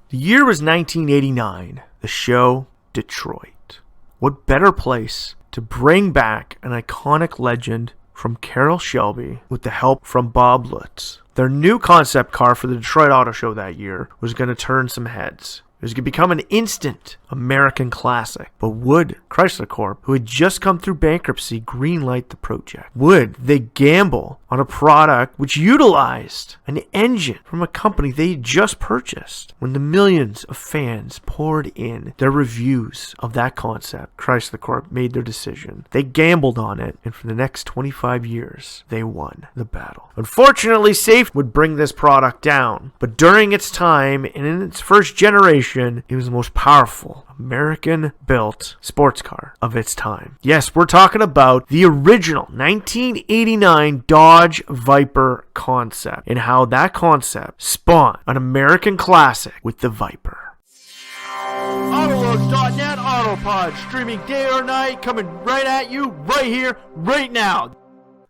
The year was 1989. The show, Detroit. What better place to bring back an iconic legend from Carroll Shelby with the help from Bob Lutz. Their new concept car for the Detroit Auto Show that year was going to turn some heads. It was going to become an instant American classic. But would Chrysler Corp, who had just come through bankruptcy, greenlight the project? Would they gamble on a product which utilized an engine from a company they had just purchased? When the millions of fans poured in their reviews of that concept, Chrysler Corp made their decision. They gambled on it, and for the next 25 years, they won the battle. Unfortunately, safety would bring this product down, but during its time and in its first generation, it was the most powerful American-built sports car of its time. Yes, we're talking about the original 1989 Dodge Viper concept and how that concept spawned an American classic with the Viper. AutoLooks.net Autopod, streaming day or night, coming right at you, right here, right now.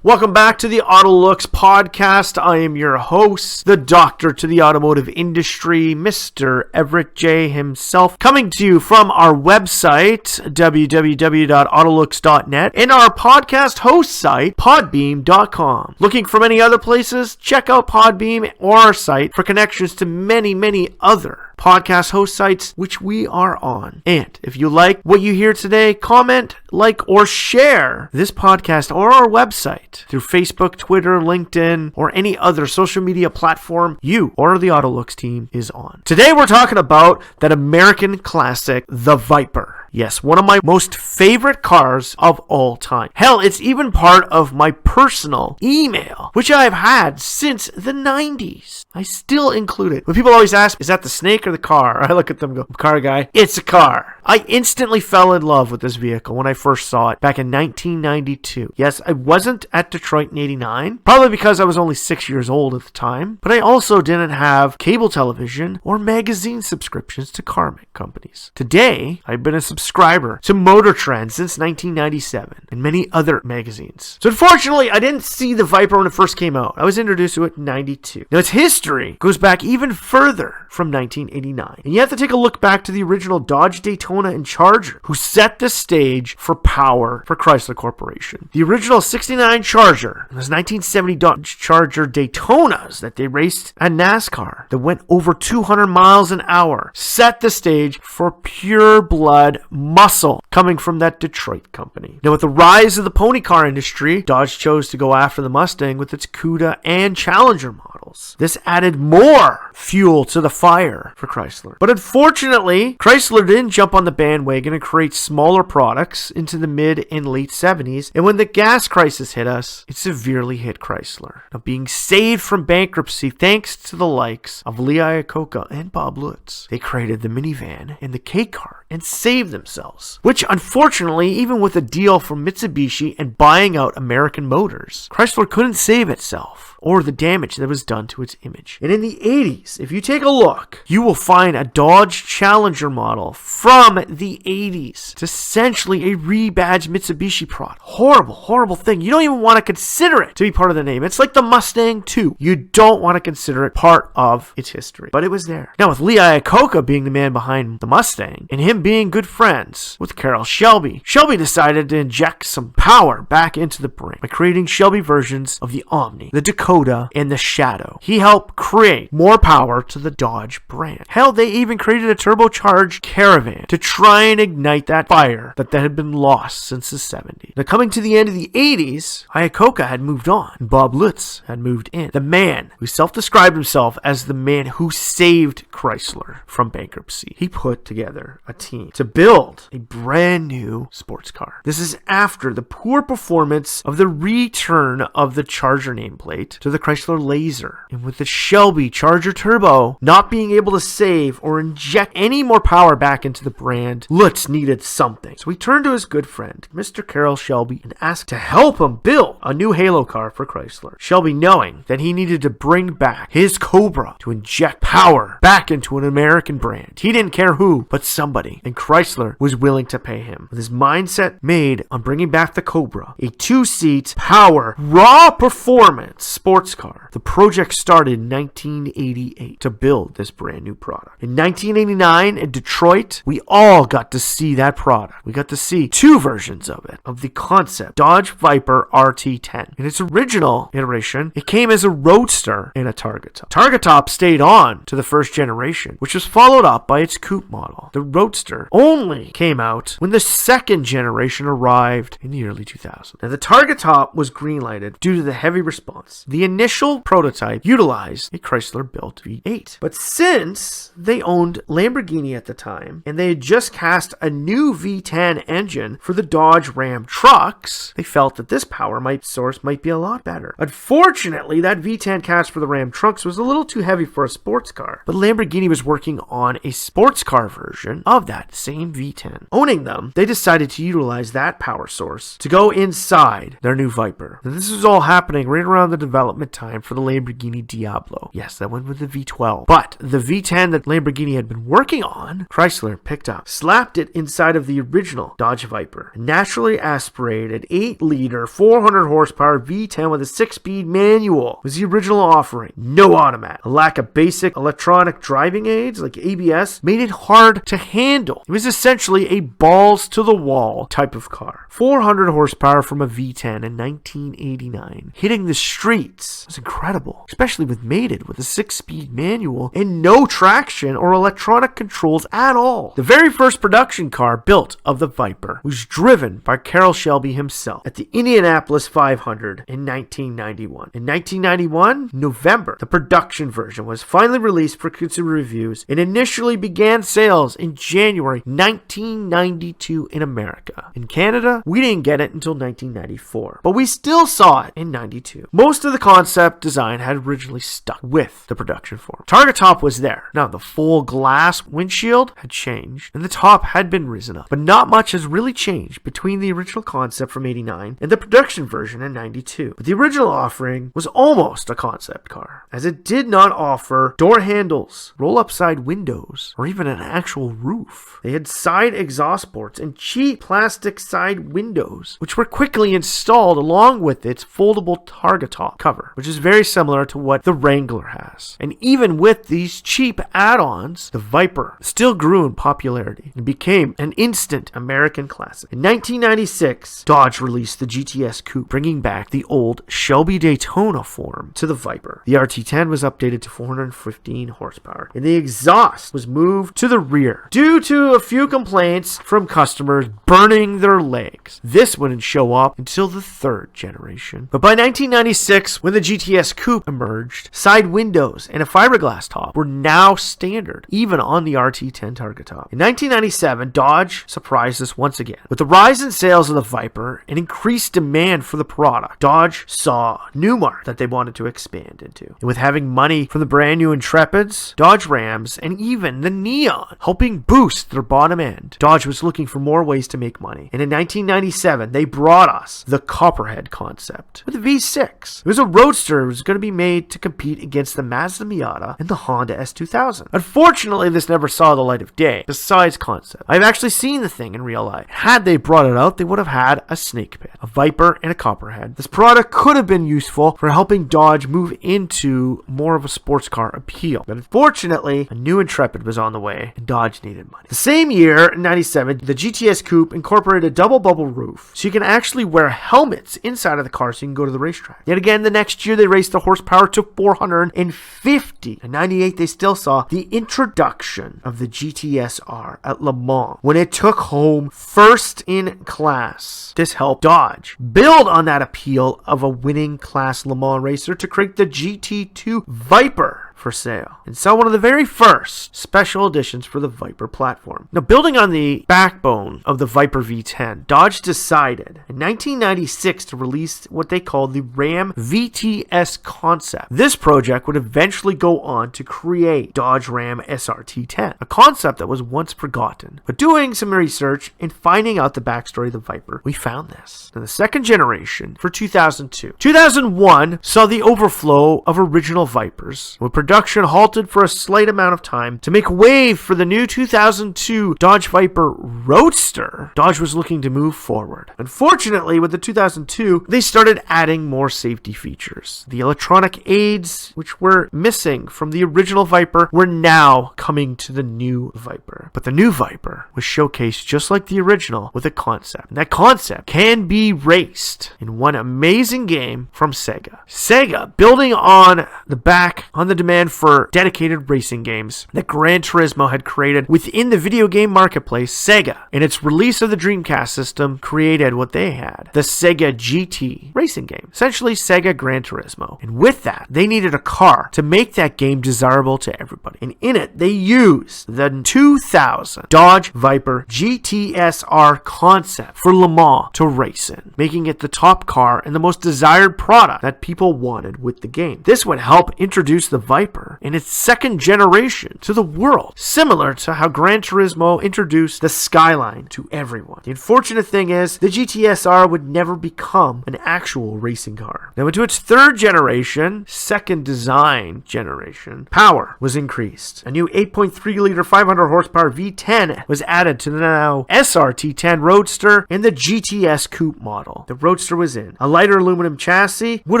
Welcome back to the AutoLooks podcast. I am your host, the doctor to the automotive industry, Mr. Everett J himself, coming to you from our website, www.autolooks.net, and our podcast host site, podbeam.com. Looking for many other places? Check out Podbeam or our site for connections to many other podcast host sites which we are on. And if you like what you hear today, comment, like, or share this podcast or our website through Facebook, Twitter, LinkedIn, or any other social media platform you or the AutoLooks team is on. Today we're talking about that American classic, the Viper. Yes, one of my most favorite cars of all time. Hell, it's even part of my personal email, which I've had since the 90s. I still include it. When people always ask, is that the snake or the car? I look at them and go, car guy, it's a car. I instantly fell in love with this vehicle when I first saw it back in 1992. Yes, I wasn't at Detroit in 89, probably because I was only 6 years old at the time, but I also didn't have cable television or magazine subscriptions to car companies. Today, I've been a subscriber to Motor Trend since 1997 and many other magazines. So unfortunately, I didn't see the Viper when it first came out. I was introduced to it in 92. Now, its history goes back even further from 1989. And you have to take a look back to the original Dodge Daytona and Charger, who set the stage for power for Chrysler Corporation. The original 69 Charger and those 1970 Dodge Charger Daytonas that they raced at NASCAR that went over 200 miles an hour set the stage for pure blood muscle coming from that Detroit company. Now, with the rise of the pony car industry, Dodge chose to go after the Mustang with its Cuda and Challenger models. This added more fuel to the fire for Chrysler. But unfortunately, Chrysler didn't jump on the bandwagon and create smaller products into the mid and late 70s, and when the gas crisis hit us, it severely hit Chrysler. Now, being saved from bankruptcy thanks to the likes of Lee Iacocca and Bob Lutz, they created the minivan and the K car and saved themselves. Which, unfortunately, even with a deal from Mitsubishi and buying out American Motors, Chrysler couldn't save itself or the damage that was done to its image. And in the 80s, if you take a look, you will find a Dodge Challenger model from the 80s. It's essentially a rebadged Mitsubishi product. Horrible thing. You don't even want to consider it to be part of the name. It's like the Mustang 2. You don't want to consider it part of its history. But it was there. Now, with Lee Iacocca being the man behind the Mustang, and him being good friends with Carroll Shelby, Shelby decided to inject some power back into the brand by creating Shelby versions of the Omni, the Dakota, and the Shadow. He helped create more power to the Dodge brand. Hell, they even created a turbocharged Caravan to try and ignite that fire that had been lost since the 70s. Now, coming to the end of the 80s, Iacocca had moved on, and Bob Lutz had moved in. The man who self-described himself as the man who saved Chrysler from bankruptcy. He put together a team to build a brand new sports car. This is after the poor performance of the return of the Charger nameplate to the Chrysler Laser. And with the Shelby Charger Turbo not being able to save or inject any more power back into the brand, Lutz needed something. So he turned to his good friend, Mr. Carroll Shelby, and asked to help him build a new Halo car for Chrysler. Shelby, knowing that he needed to bring back his Cobra to inject power back back into an American brand. He didn't care who, but somebody, and Chrysler was willing to pay him. With his mindset made on bringing back the Cobra, a 2-seat, power, raw performance sports car, the project started in 1988 to build this brand new product. In 1989 in Detroit, we all got to see that product. We got to see two versions of it, of the concept Dodge Viper RT10. In its original iteration, it came as a roadster and a Target Top. Target Top stayed on to the first generation, which was followed up by its coupe model. The Roadster only came out when the second generation arrived in the early 2000s. Now, the Target Top was greenlighted due to the heavy response. The initial prototype utilized a Chrysler-built V8. But since they owned Lamborghini at the time, and they had just cast a new V10 engine for the Dodge Ram trucks, they felt that this power source might be a lot better. Unfortunately, that V10 cast for the Ram trucks was a little too heavy for a sports car, but Lamborghini was working on a sports car version of that same V10. Owning them, they decided to utilize that power source to go inside their new Viper. And this was all happening right around the development time for the Lamborghini Diablo. Yes, that went with the V12. But the V10 that Lamborghini had been working on, Chrysler picked up, slapped it inside of the original Dodge Viper. A naturally aspirated 8-liter, 400 horsepower V10 with a 6-speed manual was the original offering. No automat. A lack of basic electronic driving aids like ABS made it hard to handle. It was essentially a balls to the wall type of car. 400 horsepower from a V10 in 1989. Hitting the streets was incredible, especially with mated with a 6-speed manual and no traction or electronic controls at all. The very first production car built of the Viper was driven by Carroll Shelby himself at the Indianapolis 500 in 1991. In 1991, November, the production version was finally released for consumer reviews and initially began sales in January 1992 in America. In Canada, we didn't get it until 1994, but we still saw it in 92. Most of the concept design had originally stuck with the production form. Target Top was there. Now, the full glass windshield had changed, and the top had been risen up, but not much has really changed between the original concept from 89 and the production version in 92. But the original offering was almost a concept car, as it did not offer door handles, roll-up side windows, or even an actual roof. They had side exhaust ports and cheap plastic side windows, which were quickly installed along with its foldable Target Top cover, which is very similar to what the Wrangler has. And even with these cheap add-ons, the Viper still grew in popularity and became an instant American classic. In 1996, Dodge released the GTS Coupe, bringing back the old Shelby Daytona form to the Viper. The RT10 was updated to 415 horsepower, and the exhaust was moved to the rear due to a few complaints from customers burning their legs. This wouldn't show up until the third generation. But by 1996, when the GTS Coupe emerged, side windows and a fiberglass top were now standard, even on the RT10 Target Top. In 1997, Dodge surprised us once again. With the rise in sales of the Viper and increased demand for the product, Dodge saw a new market that they wanted to expand into. And with having money from the brand new Intrepids, Dodge Rams, and even the Neon helping boost their bottom end, Dodge was looking for more ways to make money. And in 1997, they brought us the Copperhead concept with a V6. It was a roadster that was going to be made to compete against the Mazda Miata and the Honda S2000. Unfortunately, this never saw the light of day, besides concept. I've actually seen the thing in real life. Had they brought it out, they would have had a snake pit, a Viper, and a Copperhead. This product could have been useful for helping Dodge move into more of a sports car appeal. But unfortunately, a new Intrepid was on the way, and Dodge needed money. The same year, in 97, the GTS Coupe incorporated a double bubble roof, so you can actually wear helmets inside of the car so you can go to the racetrack. Yet again, the next year, they raised the horsepower to 450. In 98, they still saw the introduction of the GTS-R at Le Mans when it took home first in class. This helped Dodge build on that appeal of a winning class Le Mans racer to create the GT2 Viper for sale and sell one of the very first special editions for the Viper platform. Now, building on the backbone of the Viper V10, Dodge decided in 1996 to release what they called the Ram VTS concept. This project would eventually go on to create Dodge Ram SRT10, a concept that was once forgotten. But doing some research and finding out the backstory of the Viper, we found this. Now, the second generation for 2002. 2001 saw the overflow of original Vipers, with production halted for a slight amount of time to make way for the new 2002 Dodge Viper Roadster, Dodge was looking to move forward. Unfortunately, with the 2002, they started adding more safety features. The electronic aids, which were missing from the original Viper, were now coming to the new Viper. But the new Viper was showcased just like the original with a concept. And that concept can be raced in one amazing game from Sega. Sega, building on the demand for dedicated racing games that Gran Turismo had created within the video game marketplace, Sega, in its release of the Dreamcast system, created what they had, the Sega GT racing game, essentially Sega Gran Turismo. And with that, they needed a car to make that game desirable to everybody. And in it, they used the 2000 Dodge Viper GTSR concept for Le Mans to race in, making it the top car and the most desired product that people wanted with the game. This would help introduce the Viper in its second generation to the world, similar to how Gran Turismo introduced the Skyline to everyone. The unfortunate thing is, the GTSR would never become an actual racing car. Now, into its third generation, second design generation, power was increased. A new 8.3-liter 500 horsepower V10 was added to the now SRT10 Roadster and the GTS Coupe model. The Roadster was in. A lighter aluminum chassis would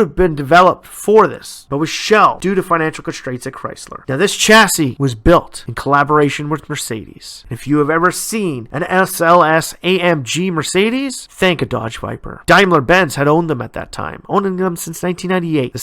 have been developed for this, but was shelved due to financial constraints at Chrysler. Now, this chassis was built in collaboration with Mercedes. If you have ever seen an SLS AMG Mercedes, thank a Dodge Viper. Daimler-Benz had owned them at that time, owning them since 1998. The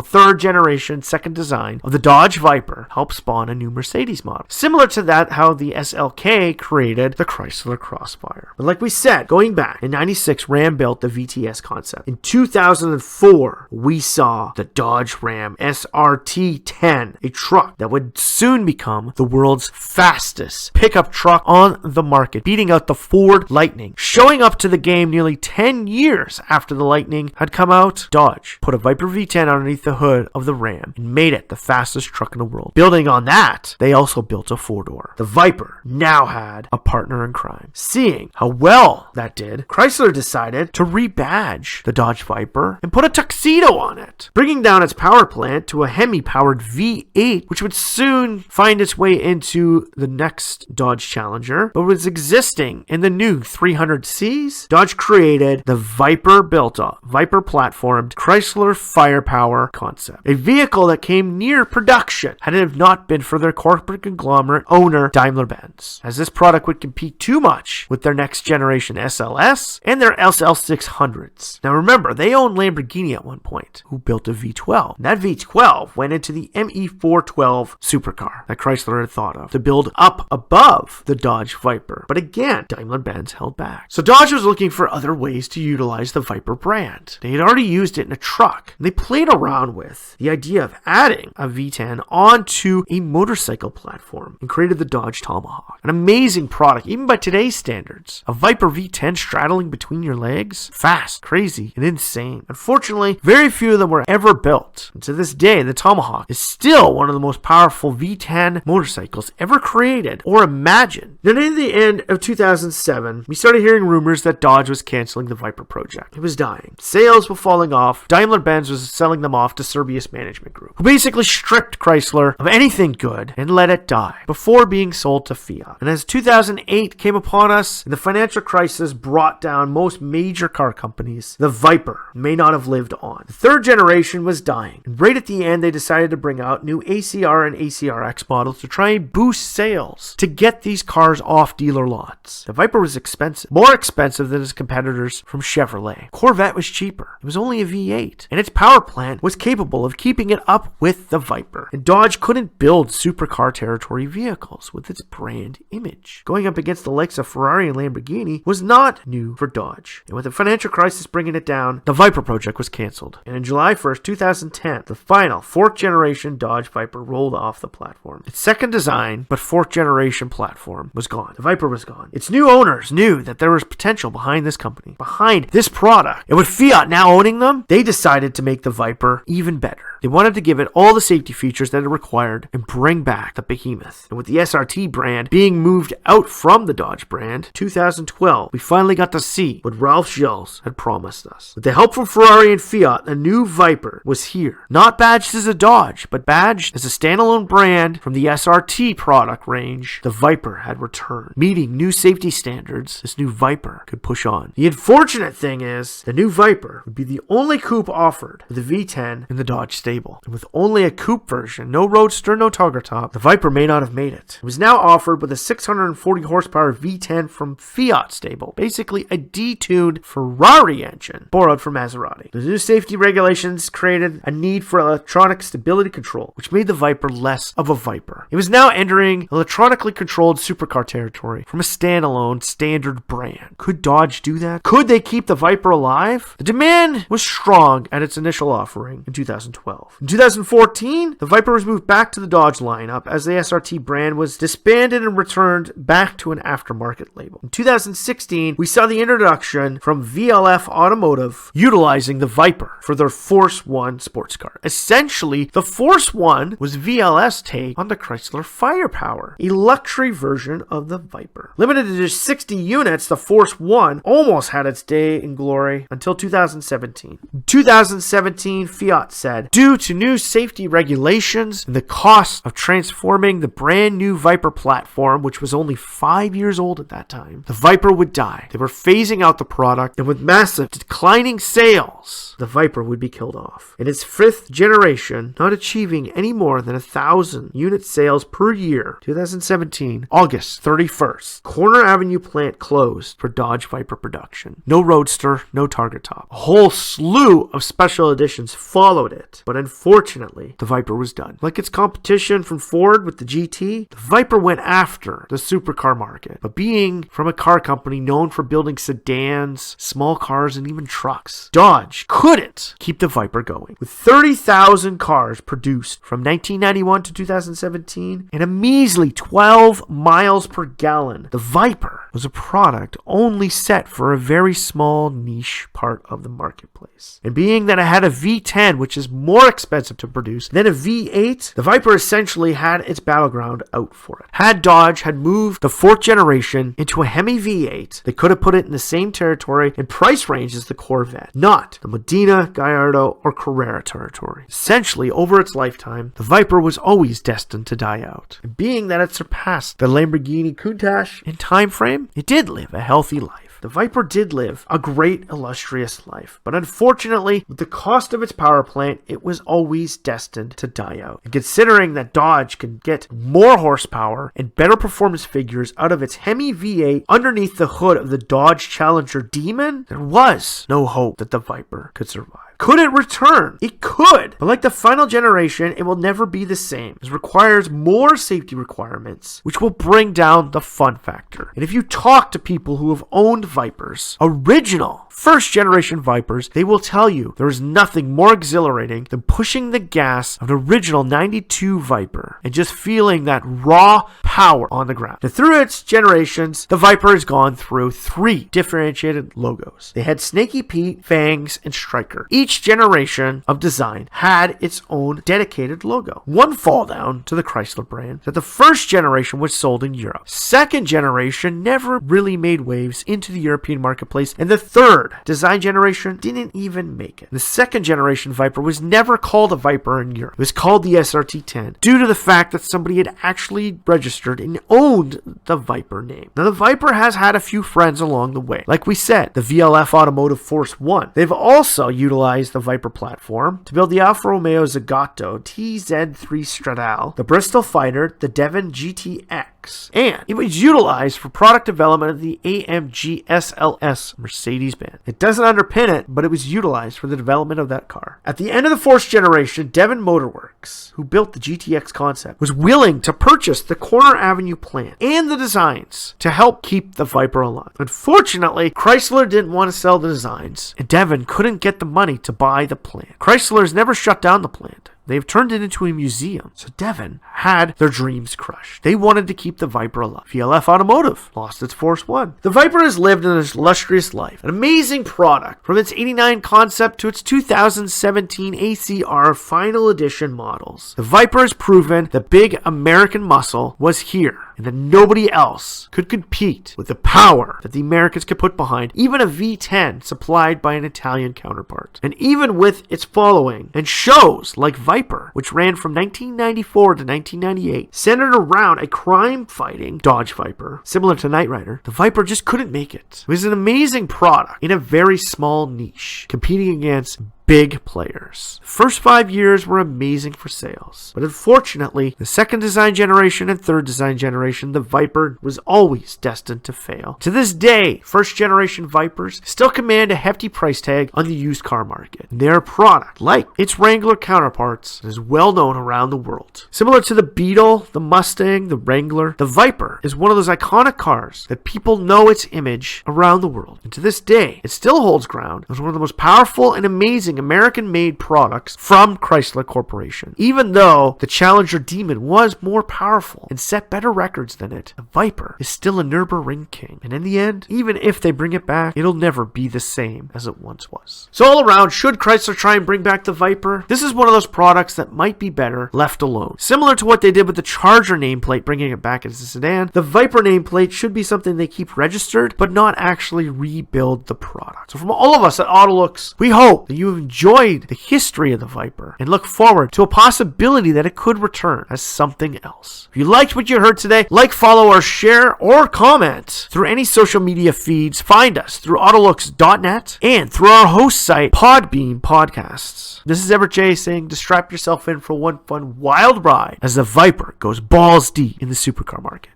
third generation, second design of the Dodge Viper helped spawn a new Mercedes model. Similar to that, how the SLK created the Chrysler Crossfire. But like we said, going back, in 96, Ram built the VTS concept. In 2004, we saw the Dodge Ram SRT10, a truck that would soon become the world's fastest pickup truck on the market, beating out the Ford Lightning. Showing up to the game nearly 10 years after the Lightning had come out, Dodge put a Viper V10 underneath the hood of the Ram and made it the fastest truck in the world. Building on that, they also built a four-door. The Viper now had a partner in crime. Seeing how well that did, Chrysler decided to rebadge the Dodge Viper and put a tuxedo on it, bringing down its power plant to a Hemi-powered V8, which would soon find its way into the next Dodge Challenger, but was existing in the new 300Cs. Dodge created the Viper-platformed Chrysler Firepower concept, a vehicle that came near production had it not been for their corporate conglomerate owner Daimler-Benz, as this product would compete too much with their next generation SLS and their SL600s. Now remember, they owned Lamborghini at one point, who built a V12. And that V12 went into the ME412 supercar that Chrysler had thought of to build up above the Dodge Viper. But again, Daimler-Benz held back. So Dodge was looking for other ways to utilize the Viper brand. They had already used it in a truck, and they played around with the idea of adding a V10 onto a motorcycle platform and created the Dodge Tomahawk. An amazing product, even by today's standards. A Viper V10 straddling between your legs? Fast, crazy, and insane. Unfortunately, very few of them were ever built. And to this day, the Tomahawk is still one of the most powerful V10 motorcycles ever created or imagined. Then in the end of 2007, we started hearing rumors that Dodge was canceling the Viper project. It was dying. Sales were falling off. Daimler-Benz was selling them off to Serbius Management Group, who basically stripped Chrysler of anything good and let it die before being sold to Fiat. And as 2008 came upon us and the financial crisis brought down most major car companies, the Viper may not have lived on. The third generation was dying, and right at the end they decided to bring out new ACR and ACRX models to try and boost sales to get these cars off dealer lots. The Viper was expensive, more expensive than its competitors from Chevrolet. Corvette was cheaper. It was only a V8, and its power plant was capable of keeping it up with the Viper. And Dodge couldn't build supercar territory vehicles with its brand image. Going up against the likes of Ferrari and Lamborghini was not new for Dodge. And with the financial crisis bringing it down, the Viper project was canceled. And on July 1st, 2010, the final fourth generation Dodge Viper rolled off the platform. Its second design, but fourth generation platform was gone. The Viper was gone. Its new owners knew that there was potential behind this company, behind this product. And with Fiat now owning them, they decided to make the Viper even better. They wanted to give it all the safety features that it required and bring back the behemoth. And with the SRT brand being moved out from the Dodge brand, 2012, we finally got to see what Ralph Gilles had promised us. With the help from Ferrari and Fiat, a new Viper was here. Not badged as a Dodge, but badged as a standalone brand from the SRT product range. The Viper had returned. Meeting new safety standards, this new Viper could push on. The unfortunate thing is, the new Viper would be the only coupe offered with a V10 in the Dodge stable. And with only a coupe version, no roadster, no tugger top, the Viper may not have made it. It was now offered with a 640 horsepower V10 from Fiat stable, basically a detuned Ferrari engine borrowed from Maserati. The new safety regulations created a need for electronic stability control, which made the Viper less of a Viper. It was now entering electronically controlled supercar territory from a standalone standard brand. Could Dodge do that? Could they keep the Viper alive? The demand was strong at its initial offering in 2012. In 2014, the Viper was moved back to the Dodge lineup as the SRT brand was disbanded and returned back to an aftermarket label. In 2016, we saw the introduction from VLF Automotive utilizing the Viper for their Force One sports car. Essentially, the Force One was VLS take on the Chrysler Firepower, a luxury version of the Viper. Limited to just 60 units, the Force One almost had its day in glory until 2017. In 2017, Fiat said, due to new safety regulations and the cost of transforming the brand new Viper platform, which was only 5 years old at that time, the Viper would die. They were phasing out the product, and with massive declining sales, the Viper would be killed off. In its fifth generation, not achieving any more than 1,000 unit sales per year, 2017, August 31st, Corner Avenue plant closed for Dodge Viper production. No roadster, no target top. A whole slew of special editions followed it, but unfortunately, the Viper was done. Like its competition from Ford with the GT, the Viper went after the supercar market, but being from a car company known for building sedans, small cars, and even trucks, Dodge couldn't keep the Viper going. With 30,000 cars produced from 1991 to 2017 and a measly 12 miles per gallon, the Viper was a product only set for a very small niche part of the marketplace. And being that it had a V10, which is more expensive to produce than a V8, the Viper essentially had its battleground out for it. Had Dodge had moved the fourth generation into a Hemi V8, they could have put it in the same territory and price range as the Corvette, not the Modena, Gallardo, or Carrera territory. Essentially, over its lifetime, the Viper was always destined to die out. And being that it surpassed the Lamborghini Countach in time frame, it did live a healthy life. The Viper did live a great, illustrious life, but unfortunately, with the cost of its power plant, it was always destined to die out. And considering that Dodge could get more horsepower and better performance figures out of its Hemi V8 underneath the hood of the Dodge Challenger Demon, there was no hope that the Viper could survive. Could it return? It could, but like the final generation, it will never be the same. It requires more safety requirements, which will bring down the fun factor. And if you talk to people who have owned Vipers, original first generation Vipers, they will tell you there is nothing more exhilarating than pushing the gas of an original 92 Viper and just feeling that raw power on the ground. And through its generations, the Viper has gone through 3 differentiated logos. They had Snaky Pete, Fangs, and Striker. Each generation of design had its own dedicated logo. One fall down to the Chrysler brand that the first generation was sold in Europe. Second generation never really made waves into the European marketplace, and the third design generation didn't even make it. The second generation Viper was never called a Viper in Europe. It was called the SRT10 due to the fact that somebody had actually registered and owned the Viper name. Now the Viper has had a few friends along the way. Like we said, the VLF Automotive Force One. They've also utilized the Viper platform to build the Alfa Romeo Zagato TZ3 Stradale, the Bristol Fighter, the Devon GTX, and it was utilized for product development of the AMG SLS Mercedes-Benz. It doesn't underpin it, but it was utilized for the development of that car. At the end of the fourth generation, Devon Motorworks, who built the GTX concept, was willing to purchase the Corner Avenue plant and the designs to help keep the Viper alive. Unfortunately, Chrysler didn't want to sell the designs, and Devon couldn't get the money to buy the plant. Chrysler has never shut down the plant. They've turned it into a museum. So Devon had their dreams crushed. They wanted to keep the Viper alive. VLF Automotive lost its Force One. The Viper has lived an illustrious life. An amazing product from its 89 concept to its 2017 ACR final edition models. The Viper has proven that big American muscle was here and that nobody else could compete with the power that the Americans could put behind even a V10 supplied by an Italian counterpart. And even with its following and shows like Viper, which ran from 1994 to 1998, centered around a crime-fighting Dodge Viper, similar to Knight Rider, the Viper just couldn't make it. It was an amazing product in a very small niche, competing against big players. The first 5 years were amazing for sales, but unfortunately, the second design generation and third design generation, the Viper was always destined to fail. To this day, first generation Vipers still command a hefty price tag on the used car market. And their product, like its Wrangler counterparts, is well known around the world. Similar to the Beetle, the Mustang, the Wrangler, the Viper is one of those iconic cars that people know its image around the world. And to this day, it still holds ground as one of the most powerful and amazing American-made products from Chrysler Corporation. Even though the Challenger Demon was more powerful and set better records than it, the Viper is still a Nürburgring king. And in the end, even if they bring it back, it'll never be the same as it once was. So all around, should Chrysler try and bring back the Viper? This is one of those products that might be better left alone. Similar to what they did with the Charger nameplate, bringing it back as a sedan, the Viper nameplate should be something they keep registered, but not actually rebuild the product. So from all of us at AutoLooks, we hope that you've enjoyed the history of the Viper and look forward to a possibility that it could return as something else. If you liked what you heard today, like, follow, or share, or comment through any social media feeds. Find us through AutoLooks.net and through our host site, Podbean Podcasts. This is Everett J saying to strap yourself in for one fun wild ride as the Viper goes balls deep in the supercar market.